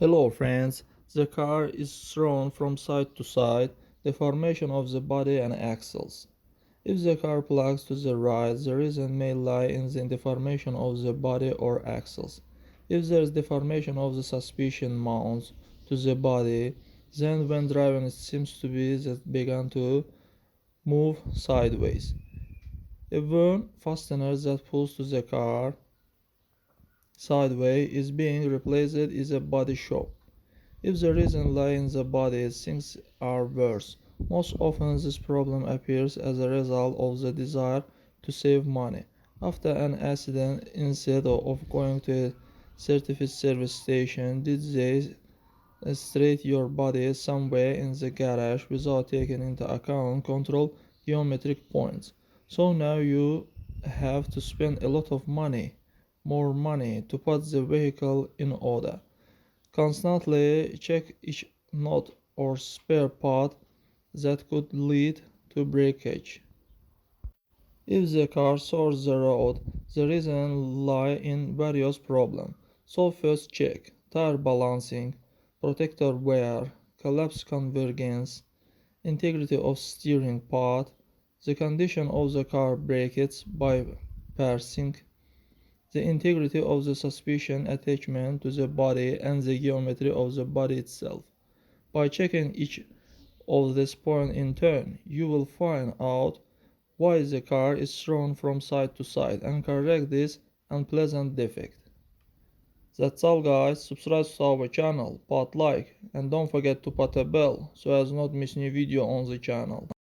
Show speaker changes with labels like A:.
A: Hello friends, the car is thrown from side to side, deformation of the body and axles. If the car plugs to the right, the reason may lie in the deformation of the body or axles. If there is deformation of the suspension mounts to the body, then when driving it seems to be that began to move sideways. A worn fastener that pulls to the car sideways is being replaced is a body shop. If the reason lies in the body, things are worse. Most often this problem appears as a result of the desire to save money. After an accident, instead of going to a certified service station, did they straight your body somewhere in the garage without taking into account control geometric points. So now you have to spend a lot of money, more money, to put the vehicle in order. Constantly check each nut or spare part that could lead to breakage. If the car soars the road, the reason lies in various problems. So first check tire balancing, protector wear, collapse convergence, integrity of steering part, the condition of the car brakes bypassing, the integrity of the suspension attachment to the body and the geometry of the body itself. By checking each of these points in turn, you will find out why the car is thrown from side to side and correct this unpleasant defect. That's all guys, subscribe to our channel, put like and don't forget to put a bell so as not miss new video on the channel.